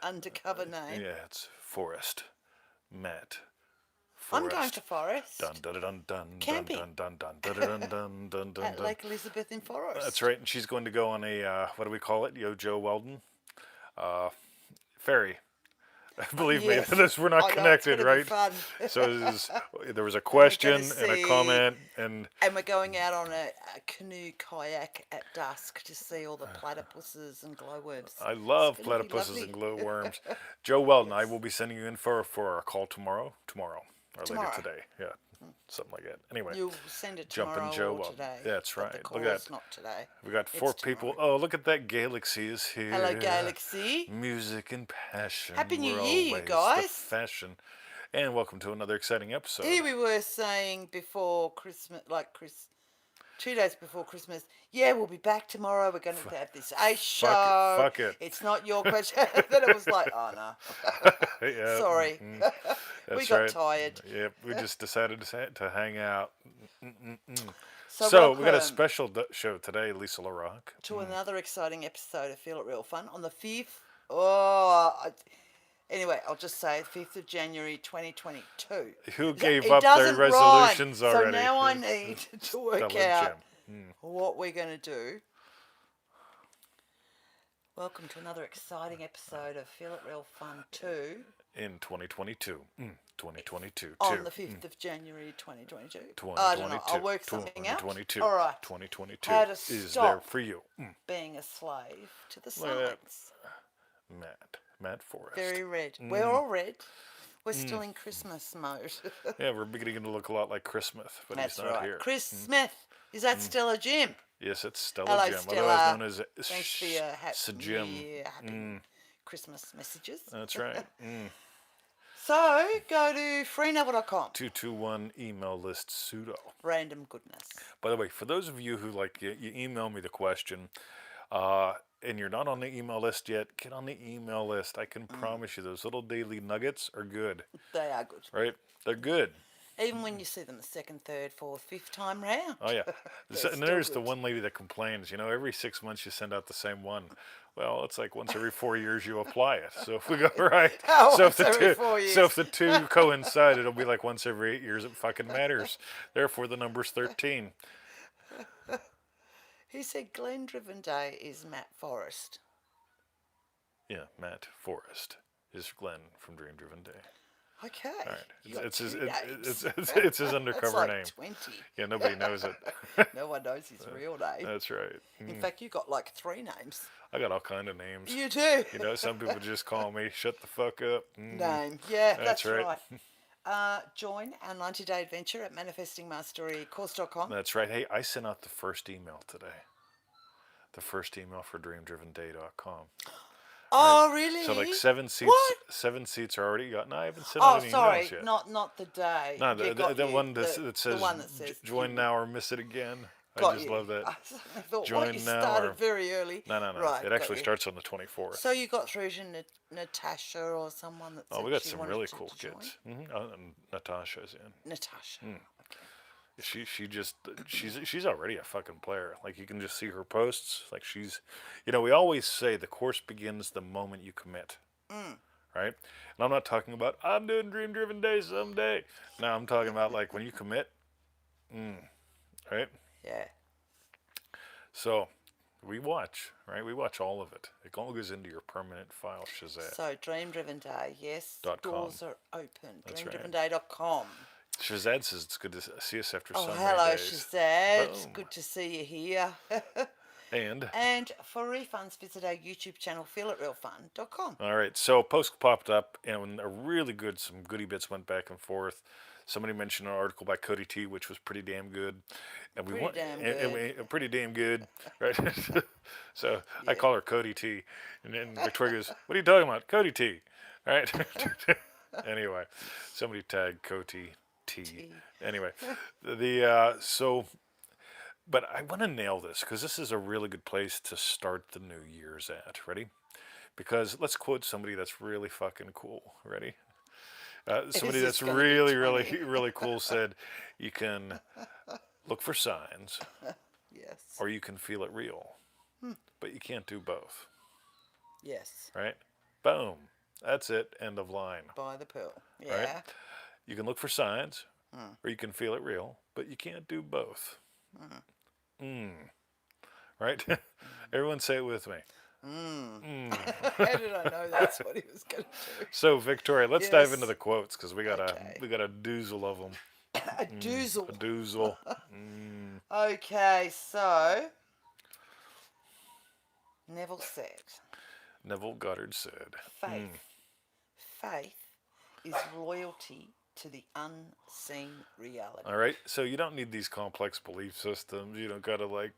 undercover name. Yeah, it's Forrest. Matt. I'm going to Forest. Dun dun dun dun Camping. dun dun dun dun dun dun dun At dun. Lake Elizabeth in Forest. That's right, and she's going to go on a what do we call it? Joe Weldon, ferry. Believe me, we're not connected, right? Be fun. So there was a question and a comment, and we're going out on a canoe kayak at dusk to see all the platypuses and glowworms. I love platypuses and glowworms. Joe Weldon, I will be sending you in for a call tomorrow, or later today. Yeah, something like that. Anyway, you'll send it tomorrow Jumpin' Joe or today. That's right. Look at that. Not today. We got 4 people. Oh, look at that. Galaxy is here. Hello, Galaxy. Music and passion. Happy New Year, you guys. The fashion. And welcome to another exciting episode. Here we were saying before Christmas, 2 days before Christmas, yeah, we'll be back tomorrow. We're going to have this Ace show. Fuck it. It's not your question. Then it was like, oh, no. Yeah, sorry. We got tired. Yep, we just decided to hang out. So we got a special show today, Lisa LaRock. To another exciting episode of Feel It Real Fun on the 5th. Anyway, I'll just say 5th of January 2022. Who gave up their resolutions already? So now I need to work out what we're going to do. Welcome to another exciting episode of Feel It Real Fun 2. In 2022. 2022. On the 5th of January 2022. 2022. I don't know. I'll work something out. 2022. All right. 2022 How to is stop there for you. being a slave to the signs. Matt Forrest. Very red. We're all red. We're still in Christmas mode. Yeah, we're beginning to look a lot like Chris Smith, but That's he's not here. Chris Smith. Is that Stella Jim? Yes, it's Stella Hello, Jim, Stella. otherwise known as Thanks for your happy Christmas messages. That's right. So, go to freeneville.com. 221 email list pseudo. Random goodness. By the way, for those of you who you email me the question, and you're not on the email list yet, get on the email list. I can promise you those little daily nuggets are good. They are good. Right? They're good. Even when you see them the second, third, fourth, fifth time round. Oh, yeah. And there's the one lady that complains, every 6 months you send out the same one. Well, it's like once every 4 years you apply it. So if we go right, so if the two coincide, it'll be like once every 8 years. It fucking matters. Therefore, the number's 13. He said Glen-driven day is Matt Forrest. Yeah, Matt Forrest is Glenn from Dream Driven Day. Okay. All right. It's his undercover name. 20. Yeah, nobody knows it. No one knows his real name. That's right. In fact, you got 3 names. I got all kind of names. You do. Some people just call me shut the fuck up. Name. Yeah, that's right. Join our 90-day adventure at manifestingmasterycourse.com. That's right. Hey, I sent out the first email today. The first email for dreamdrivenday.com. Oh, really? So 7 seats. What? 7 seats are already got. No, I haven't sent out any emails yet. Not the day. No, the one that says join now or miss it again. I just love that. I thought, join you now started very early. No. Right, it actually starts on the 24th. So you got through to Natasha or someone that said we got some really cool to kids. Natasha's in. Natasha. Okay. She's already a fucking player. Like, you can just see her posts. Like, she's, we always say the course begins the moment you commit. Right? And I'm not talking about I'm doing Dream Driven Day someday. No, I'm talking about like when you commit. Right? Yeah. So we watch, right? We watch all of it. It all goes into your permanent file, Shazad. So Dream Driven Day, yes. Doors are open. DreamDrivenDay.com. Shazad says it's good to see us after so many hello, days. Shazad. It's good to see you here. And for refunds, visit our YouTube channel, feelitrealfun.com. All right. So a post popped up, and some goodie bits went back and forth. Somebody mentioned an article by Cody T, which was pretty damn good. And pretty damn good, right? So yeah. I call her Cody T, and then Victoria goes, "What are you talking about, Cody T?" All right. Anyway, somebody tagged Cody T. Anyway, but I want to nail this because this is a really good place to start the New Year's at. Ready? Because let's quote somebody that's really fucking cool. Ready? Somebody that's really, really, really cool said, you can look for signs, yes, or you can feel it real, but you can't do both. Yes. Right? Boom. That's it. End of line. Buy the pearl. Right? Yeah. You can look for signs, or you can feel it real, but you can't do both. Right? Everyone say it with me. How did I know that's what he was going to do? So, Victoria, let's dive into the quotes because we got a doozle of them. A doozle. A doozle. Okay, so Neville said, Neville Goddard said, faith. Faith is loyalty to the unseen reality. All right, so you don't need these complex belief systems. You don't gotta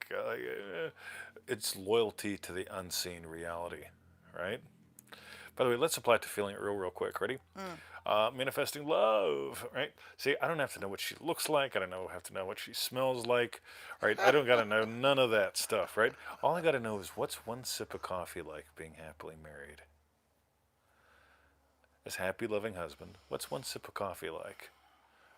it's loyalty to the unseen reality, right? By the way, let's apply it to feeling it real quick. Ready? Manifesting love, right? See, I don't have to know what she looks like. I don't have to know what she smells like, right? I don't gotta know none of that stuff, right? All I gotta know is what's one sip of coffee like being happily married. As happy, loving husband, what's one sip of coffee like?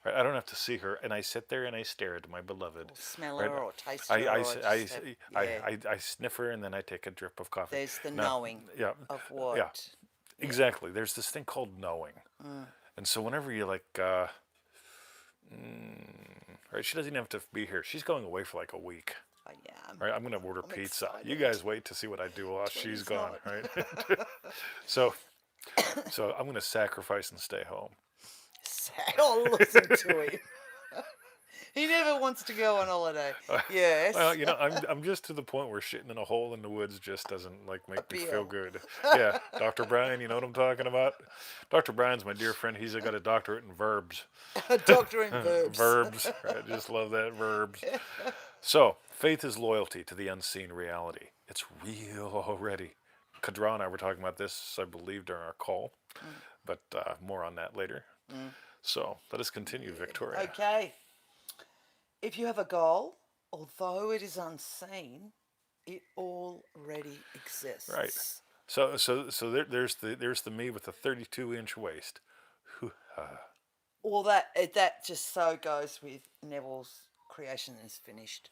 Right? I don't have to see her, and I sit there and I stare at my beloved. Or smell right? her or taste her. I sniff her, and then I take a drip of coffee. There's the knowing of what. Yeah, exactly. There's this thing called knowing. And so whenever you're like, right, she doesn't even have to be here. She's going away for like a week. I am. Right, I'm going to order pizza. Excited. You guys wait to see what I do while she's gone, right? So I'm going to sacrifice and stay home. Oh, listen to him. He never wants to go on holiday. Yes. Well, I'm just to the point where shitting in a hole in the woods just doesn't make me feel good. Yeah, Dr. Brian, you know what I'm talking about? Dr. Brian's my dear friend. He's got a doctorate in verbs. A doctor in verbs. Verbs. I just love that, verbs. So, faith is loyalty to the unseen reality. It's real already. Kadra and I were talking about this, I believe, during our call, but more on that later. So, let us continue, Victoria. Okay. If you have a goal, although it is unseen, it already exists. Right. So there's the me with the 32-inch waist. Well, that just so goes with Neville's creation is finished.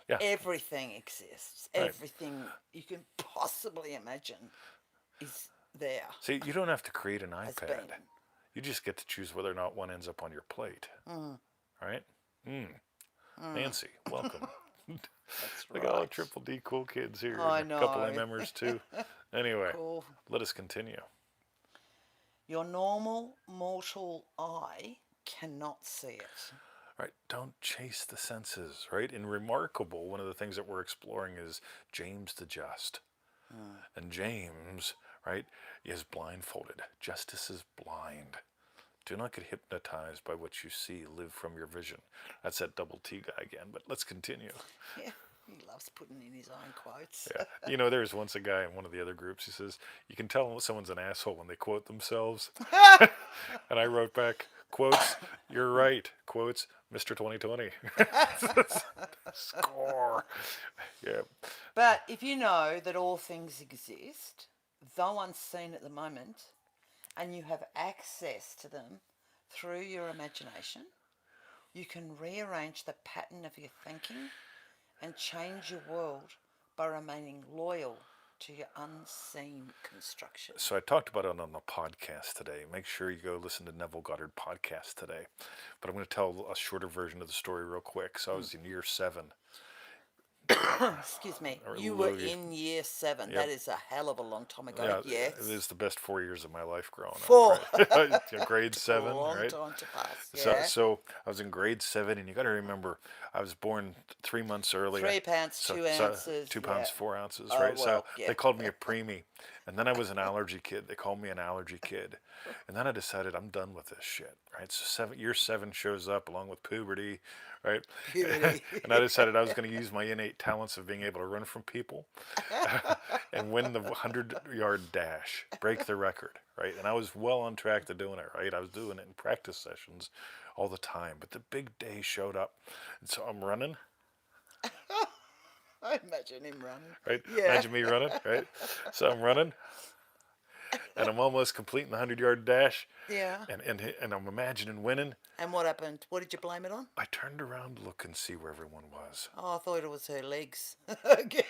Yeah. Everything exists. Right. Everything you can possibly imagine is there. See, you don't have to create an iPad. You just get to choose whether or not one ends up on your plate. Right? Nancy, welcome. That's Look right. at all the Triple D cool kids here. I and know. A couple of members too. Anyway, cool. Let us continue. Your normal mortal eye cannot see it. Right, don't chase the senses, right? In Remarkable, one of the things that we're exploring is James the Just. And James, right, is blindfolded. Justice is blind. Do not get hypnotized by what you see. Live from your vision. That's that double T guy again, but let's continue. Yeah, he loves putting in his own quotes. Yeah. There was once a guy in one of the other groups, he says, you can tell someone's an asshole when they quote themselves. And I wrote back, quotes, you're right. Quotes, Mr. 2020. Score. Yeah. But if you know that all things exist, though unseen at the moment, and you have access to them through your imagination, you can rearrange the pattern of your thinking and change your world by remaining loyal to your unseen construction. So I talked about it on the podcast today. Make sure you go listen to Neville Goddard podcast today. But I'm going to tell a shorter version of the story real quick. So I was in year 7. Excuse me. You were in year 7. Yep. That is a hell of a long time ago. Yeah, yes. It is the best 4 years of my life growing 4. up. Right? Grade 7, a long right? time to pass. Yeah. So I was in grade 7, and you got to remember, I was born 3 months earlier. 3 pounds, 2 ounces. 2 pounds, 4 ounces, oh, right? Well, so they called me a preemie. And then I was an allergy kid. They called me an allergy kid. And then I decided I'm done with this shit, right? So year 7 shows up along with puberty, right? Puberty. And I decided I was going to use my innate talents of being able to run from people and win the 100-yard dash, break the record, right? And I was well on track to doing it, right? I was doing it in practice sessions all the time. But the big day showed up. And so I'm running. I imagine him running. Right? Yeah. Imagine me running, right? So I'm running, and I'm almost completing the 100-yard dash. Yeah. And I'm imagining winning. And what happened? What did you blame it on? I turned around to look and see where everyone was. Oh, I thought it was her legs. Okay.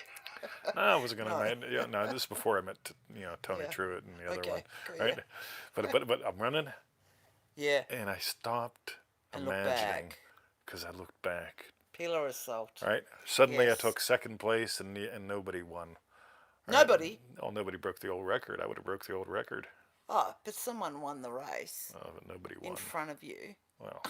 No, I wasn't gonna. No. Yeah, no, this is before I met Tony Yeah. Truitt and the other one, Okay. Cool, right? yeah. But I'm running, Yeah. and I stopped And look imagining back. because I looked back. Pillar of salt. Right, suddenly I Yes. took second place, and nobody won. Right, Nobody. oh, nobody broke the old record. I would have broke the old record. Oh, but someone won the race But nobody in won. front of you. Well,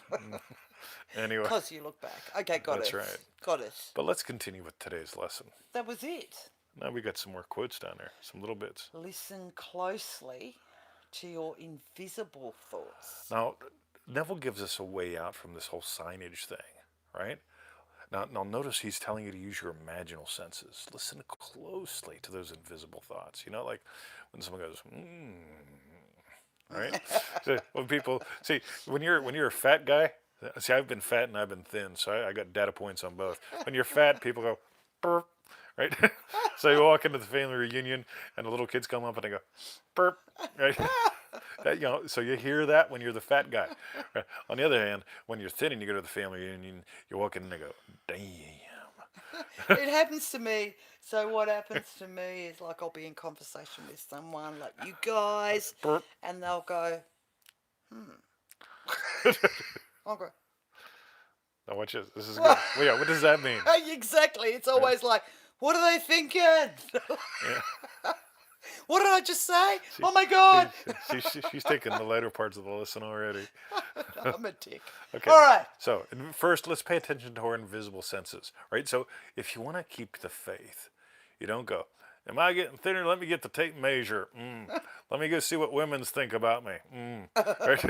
anyway, Because you look back. Okay, got that's it. right. Got it. But let's continue with today's lesson. That was it. Now we got some more quotes down there, some little bits. Listen closely to your invisible thoughts. Now, Neville gives us a way out from this whole signage thing, right? Now notice he's telling you to use your imaginal senses. Listen closely to those invisible thoughts. Like when someone goes, right? So when people see when you're a fat guy, see I've been fat and I've been thin, so I got data points on both. When you're fat, people go, burp, right? So you walk into the family reunion and the little kids come up and they go, burp, right? So you hear that when you're the fat guy. Right? On the other hand, when you're thin and you go to the family reunion, you walk in and they go, damn. It happens to me. So what happens to me is like I'll be in conversation with someone like you guys, Burp. and they'll go, I'll go, Now watch this. This is good. Well, yeah, what does that mean? exactly. It's always like, what are they thinking? Yeah. What did I just say? Oh my God. She's taking the later parts of the lesson already. I'm a dick. Okay. All right. So first, let's pay attention to our invisible senses, right? So if you want to keep the faith, you don't go, am I getting thinner? Let me get the tape measure. Let me go see what women's think about me. Right?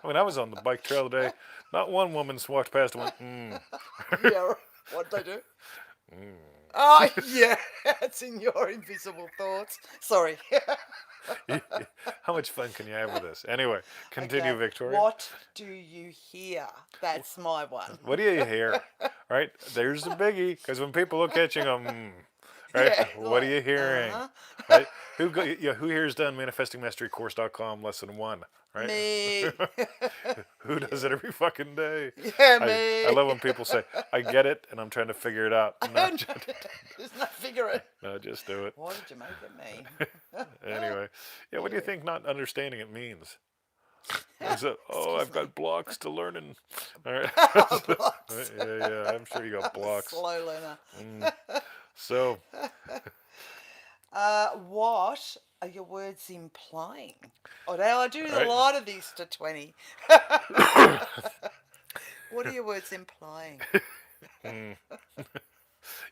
I mean, I was on the bike trail today. Not one woman walked past and went, Yeah. What'd they do? Oh, yeah. It's in your invisible thoughts. Sorry. How much fun can you have with this? Anyway, continue, Okay. Victoria. What do you hear? That's my one. What do you hear? Right? There's the biggie. Because when people look at you and go, right? Yeah, What are you hearing? Right? Who here's done manifestingmasterycourse.com lesson 1? Right? Me. Who does it every fucking day? Yeah, me. I love when people say, I get it and I'm trying to figure it out. No, Just not figure it. no, just do it. What did you make it mean? Anyway, yeah, what do you think not understanding it means? Is it, I've got blocks to learning. All right. Blocks. Yeah, I'm sure you got blocks. Slow learner. So, What are your words implying? Oh, now I do Right. a lot of these to 20. What are your words implying?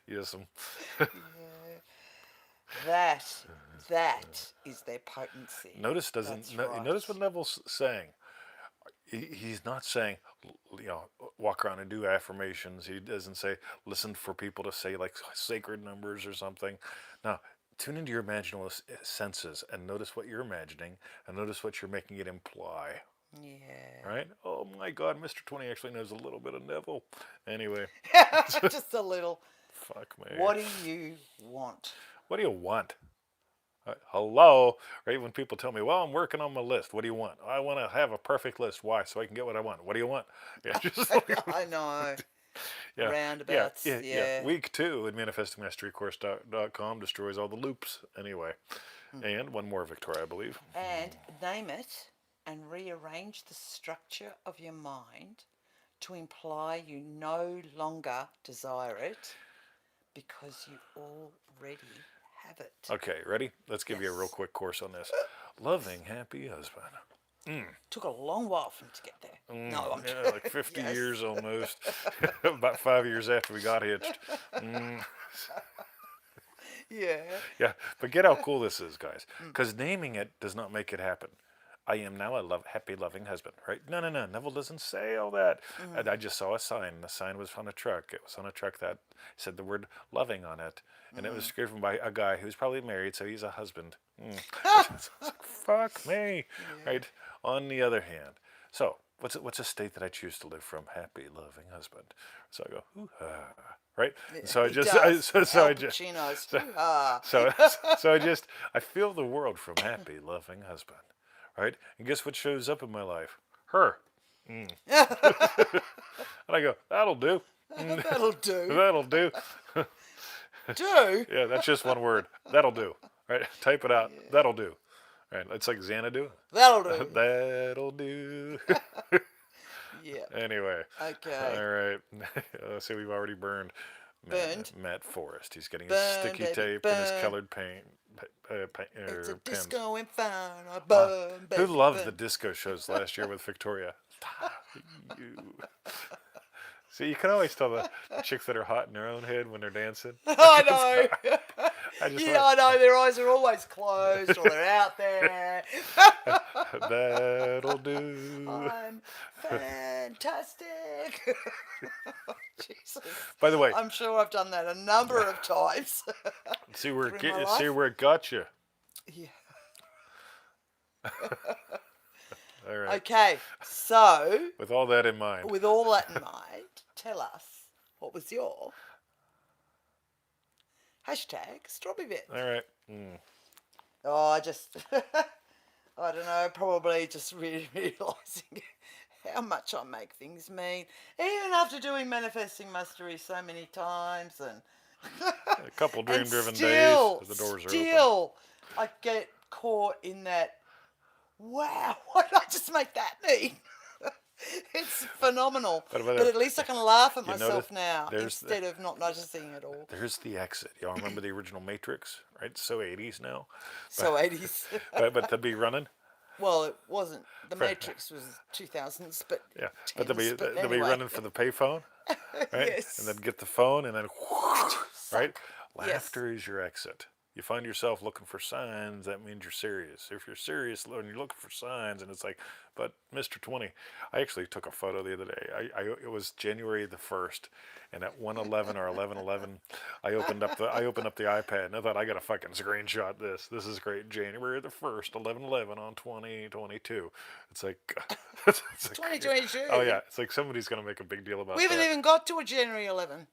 yes, That is their potency. notice That's right. notice what Neville's saying. He's not saying, walk around and do affirmations. He doesn't say, listen for people to say like sacred numbers or something. Now, tune into your imaginal senses and notice what you're imagining and notice what you're making it imply. Yeah. Right? Oh my God, Mr. 20 actually knows a little bit of Neville. Anyway, Just a little. fuck me. What do you want? What do you want? Hello, right? When people tell me, well, I'm working on my list. What do you want? I want to have a perfect list. Why? So I can get what I want. What do you want? Yeah, just I know. yeah, Roundabouts. yeah. Week 2 at manifestingmasterycourse.com destroys all the loops. Anyway, and one more, Victoria, I believe. And name it and rearrange the structure of your mind to imply you no longer desire it because you already have it. Okay, ready? Let's give you a real Yes. quick course on this. Loving, happy husband. Took a long while for him to get there. No, I'm Yeah, like 50 Yes. years almost. About 5 years after we got hitched. Yeah. Yeah, but get how cool this is, guys. Because naming it does not make it happen. I am now a happy, loving husband, right? No. Neville doesn't say all that. And I just saw a sign. The sign was on a truck. It was on a truck that said the word loving on it. And it was driven by a guy who's probably married, so he's a husband. Fuck me, right? On the other hand, so what's a state that I choose to live from? Happy, loving husband. So I go, hoo-ha, right? And so I He just, does. so Al I just, Pacino's. so, Hoo-ha. I feel the world from happy, loving husband, right? And guess what shows up in my life? Her. And I go, that'll do. That'll do. That'll do. Do? Yeah, that's just one word. That'll do. Right? Type it out. That'll do. Right? It's like Xanadu. That'll do. That'll do. Yeah. Anyway. Okay. All right. Let's see, we've already burned Burned. Matt Forrest. He's getting his Burn, sticky baby, tape and his colored paint. It's a Pens. disco inferno. Burn, baby, Who loved burn. the disco shows last year with Victoria? You. See, you can always tell the chicks that are hot in their own head when they're dancing. I know. I know. Their eyes are always closed or they're out there. That'll do. I'm fantastic. Jesus. By the way, I'm sure I've done that a number of times. see where through it got you. Yeah. All right. Okay, so With all that in mind, with all that in mind, tell us what was your hashtag strawberry bit. all right. Oh, I just, I don't know, probably just really realising how much I make things mean. Even after doing Manifesting Mastery so many times and A couple dream-driven days still, as the doors are open. still, I get caught in that, wow, what did I just make that mean? It's phenomenal. But at least I can laugh at myself now instead of not noticing it all. There's the exit. Y'all remember the original Matrix, right? So 80s now. So 80s. But they'll be running. Well, it wasn't. The Matrix was 2000s, but Yeah, 10s, but they'll be anyway. running for the payphone, right? Yes. And then get the phone, and then right. Laughter is your exit. You find yourself looking for signs, that means you're serious. If you're serious and you're looking for signs, and it's like, but Mr. 20, I actually took a photo the other day. It was January the 1st, and at 1:11 or 11:11, I opened up the iPad, and I thought, I gotta fucking screenshot this. This is great. January the 1st, 11:11 on 2022. It's like, it's like 2022. Oh yeah, it's like somebody's gonna make a big deal about We haven't that. even got to a January 11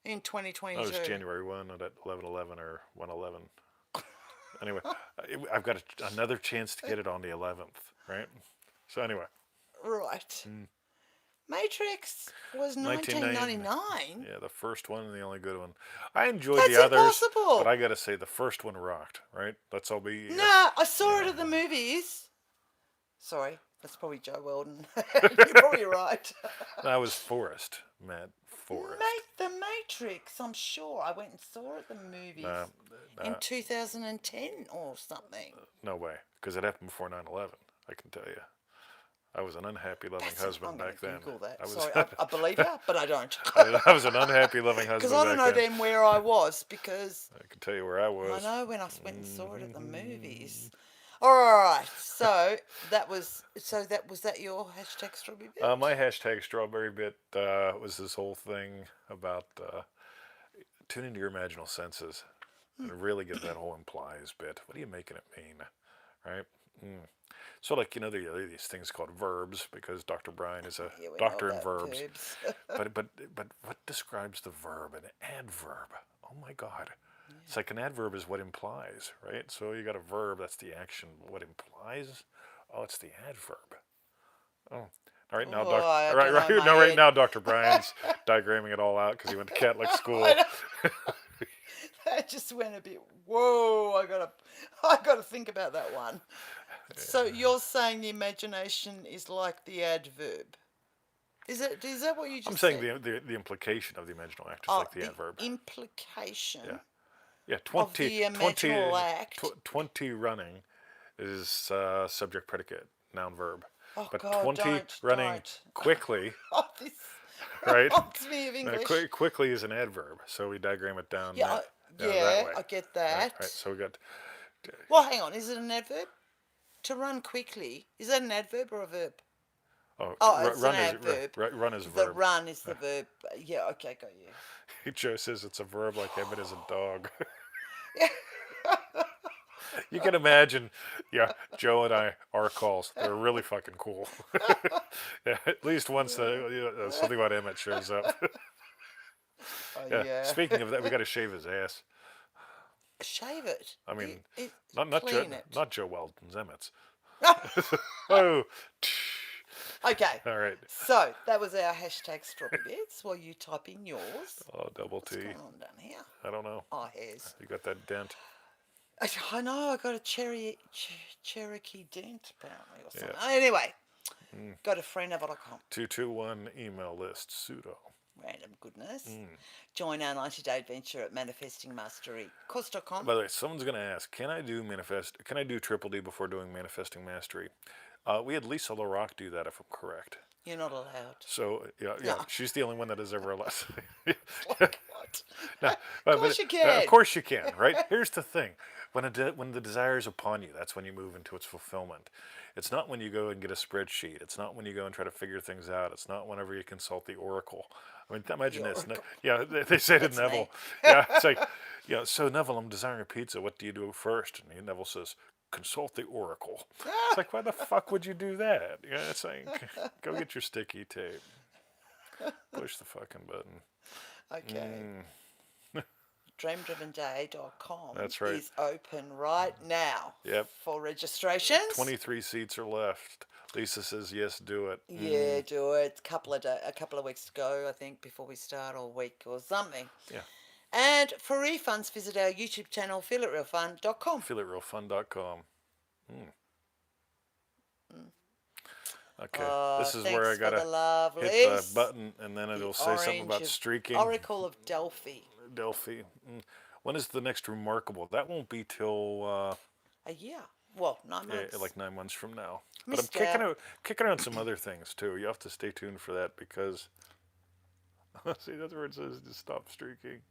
in 2022. Oh, it's January 1, not at 11:11 or 1:11. Anyway, I've got another chance to get it on the 11th, right? So anyway. Right. Matrix was 1999. Yeah, the first one and the only good one. I enjoyed That's the others, impossible. but I got to say the first one rocked, right? Let's all be... Nah, I saw it at the movies. Sorry, that's probably Joe Weldon. You're probably right. That was Forrest, Matt Forrest. The Matrix, I'm sure. I went and saw it at the movies in 2010 or something. No way, because it happened before 9/11, I can tell you. I was an unhappy, loving husband back then. Google that. I was, Sorry, I believe you, but I don't. I was an unhappy, loving husband. Because I don't know then then where I was, because I can tell you where I was. I know when I went and saw it at the movies. All right, so that was that your hashtag strawberry bit? My hashtag strawberry bit was this whole thing about tune into your imaginal senses and really get that whole implies bit. What are you making it mean, right? So, like, there are these things called verbs, because Dr. Brian is a doctor in verbs. but what describes the verb? An adverb. Oh my God. Yeah. It's like an adverb is what implies, right? So you got a verb, that's the action. What implies? Oh, it's the adverb. Oh. All right now, right now, Dr. Brian's diagramming it all out because he went to Catholic school. That just went a bit. Whoa! I gotta think about that one. So you're saying the imagination is like the adverb? Is that what you just said? I'm saying the implication of the imaginal act is like the adverb. Implication. Yeah. 20 of the imaginal act. 20 running is subject predicate noun verb. Oh, but God, 20 running quickly. Oh, this right? reminds me of English. Quickly is an adverb, so we diagram it down. Yeah, that way. I get that. Right, so we got. Well, hang on. Is it an adverb? To run quickly, is that an adverb or a verb? Oh, it's an adverb. Run is a verb. The run is the verb. Yeah, okay, got you. Joe says it's a verb like Emmett is a dog. You can imagine, Joe and our calls. They're really fucking cool. Yeah, at least once something about Emmett shows up. Yeah. Speaking of that, we got to shave his ass. Shave it. I mean, not Joe Weldon's, Emmett's. Oh. Oh. Okay. All right. So that was our hashtag strawberry bits while you type in yours. Oh, double What's T. going on down here? I don't know. Oh, hairs. You got that dent. I know, I got a Cherokee dent apparently or something. Yeah. Anyway, go to freeneville.com. 221 email list pseudo. Random goodness. Join our 90-day adventure at manifestingmasterycourse.com. By the way, someone's going to ask, can I do Triple D before doing Manifesting Mastery? We had Lisa LaRock do that, if I'm correct. You're not allowed. So, yeah, No. she's the only one that has ever allowed. What? No, Of course you can. Of course you can, right? Here's the thing. When the desire is upon you, that's when you move into its fulfillment. It's not when you go and get a spreadsheet. It's not when you go and try to figure things out. It's not whenever you consult the oracle. I mean, imagine this. Yeah, they say to Neville, yeah, it's like, yeah, so Neville, I'm desiring a pizza. What do you do first? And Neville says, consult the oracle. It's like, why the fuck would you do that? Yeah, it's like, go get your sticky tape. Push the fucking button. Okay. DreamDrivenDay.com That's right. is open right now. Yep. For registrations. 23 seats are left. Lisa says, yes, do it. Yeah, do it. A couple of weeks to go, I think, before we start, or a week or something. Yeah. And for refunds, visit our YouTube channel, feelitrealfun.com. Feelitrealfun.com. Okay, this is where I gotta hit the button, and then it'll say something about streaking. Oracle of Delphi. When is the next remarkable? That won't be till a year. Well, 9 months. Yeah, like 9 months from now. But I'm kicking around some other things too. You have to stay tuned for that because see, that's where it says to stop streaking.